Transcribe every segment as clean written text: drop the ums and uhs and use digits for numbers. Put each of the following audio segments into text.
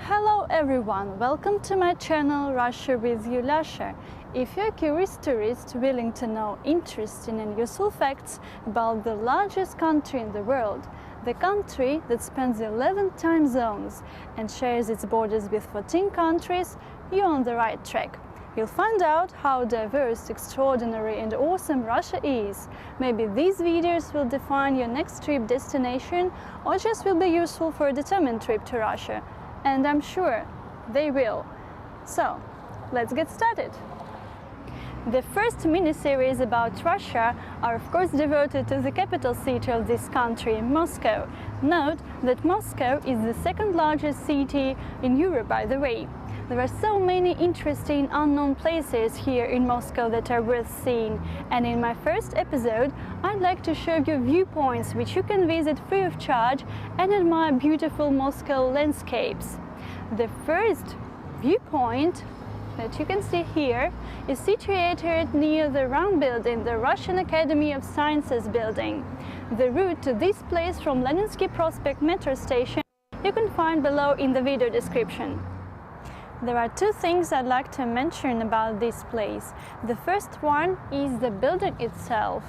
Hello everyone, welcome to my channel Russia with you, Lasha. If you're a curious tourist willing to know interesting and useful facts about the largest country in the world, the country that spans 11 time zones and shares its borders with 14 countries, you're on the right track. You'll find out how diverse, extraordinary and awesome Russia is. Maybe these videos will define your next trip destination or just will be useful for a determined trip to Russia. And I'm sure they will. So, let's get started. The first mini-series about Russia are of course devoted to the capital city of this country, Moscow. Note that Moscow is the second largest city in Europe, by the way. There are so many interesting unknown places here in Moscow that are worth seeing, and in my first episode I'd like to show you viewpoints which you can visit free of charge and admire beautiful Moscow landscapes. The first viewpoint that you can see here is situated near the round building, the Russian Academy of Sciences building. The route to this place from Leninsky Prospect metro station you can find below in the video description. There are two things I'd like to mention about this place. The first one is the building itself.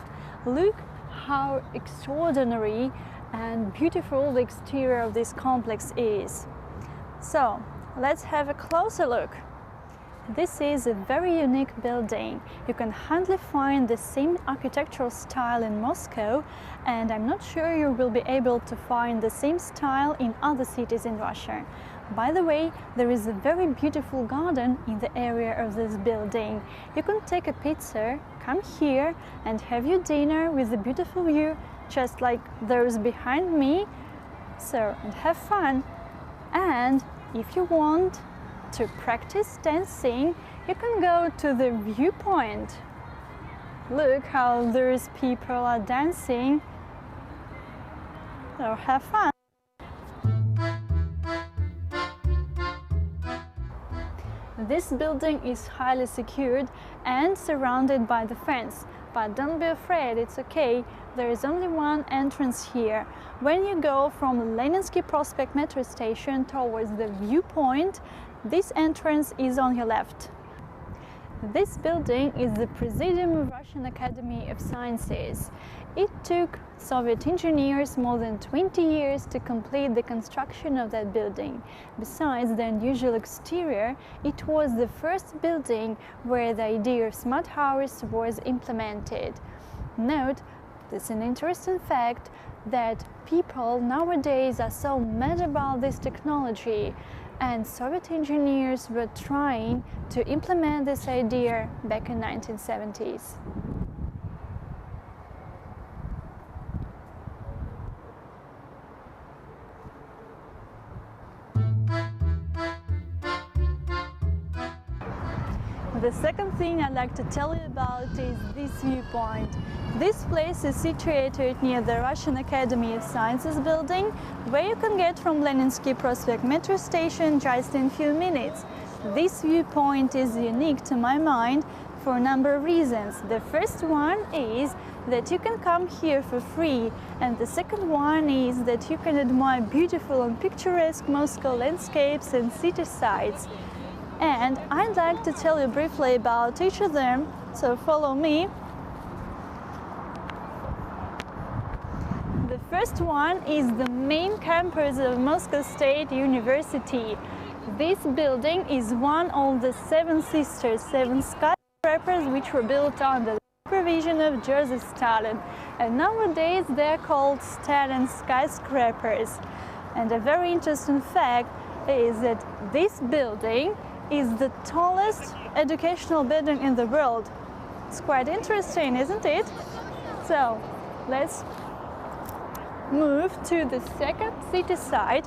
Look how extraordinary and beautiful the exterior of this complex is. So, let's have a closer look. This is a very unique building. You can hardly find the same architectural style in Moscow, and I'm not sure you will be able to find the same style in other cities in Russia. By the way, there is a very beautiful garden in the area of this building. You can take a pizza, come here and have your dinner with a beautiful view, just like those behind me. So, and have fun. And if you want to practice dancing, you can go to the viewpoint. Look how those people are dancing. So have fun. This building is highly secured and surrounded by the fence, but don't be afraid, it's okay. There is only one entrance here. When you go from Leninsky Prospect metro station towards the viewpoint, this entrance is on your left. This building is the Presidium of Russian Academy of Sciences. It took Soviet engineers more than 20 years to complete the construction of that building. Besides the unusual exterior, it was the first building where the idea of smart hours was implemented. Note, this is an interesting fact, that people nowadays are so mad about this technology, and Soviet engineers were trying to implement this idea back in 1970s. The second thing I'd like to tell you about is this viewpoint. This place is situated near the Russian Academy of Sciences building, where you can get from Leninsky Prospect metro station just in a few minutes. This viewpoint is unique to my mind for a number of reasons. The first one is that you can come here for free, and the second one is that you can admire beautiful and picturesque Moscow landscapes and city sights. And I'd like to tell you briefly about each of them, so follow me. The first one is the main campus of Moscow State University. This building is one of the seven sisters, seven skyscrapers which were built under the supervision of Joseph Stalin. And nowadays they're called Stalin skyscrapers. And a very interesting fact is that this building is the tallest educational building in the world. It's quite interesting, isn't it? So, let's move to the second city site.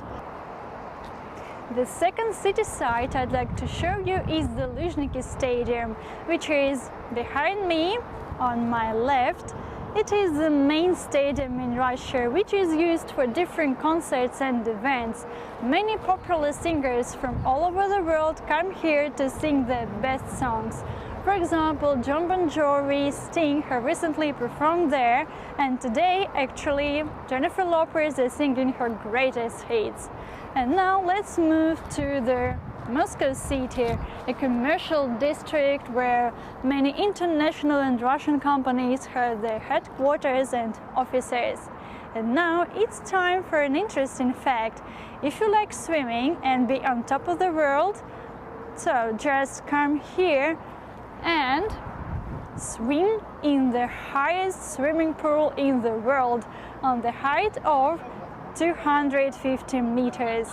The second city site I'd like to show you is the Luzhniki Stadium, which is behind me on my left. It is the main stadium in Russia, which is used for different concerts and events. Many popular singers from all over the world come here to sing their best songs. For example, John Bon Jovi, Sting have recently performed there, and today actually Jennifer Lopez is singing her greatest hits. And now let's move to the Moscow city, a commercial district where many international and Russian companies have their headquarters and offices. And now it's time for an interesting fact. If you like swimming and be on top of the world, so just come here and swim in the highest swimming pool in the world on the height of 250 meters.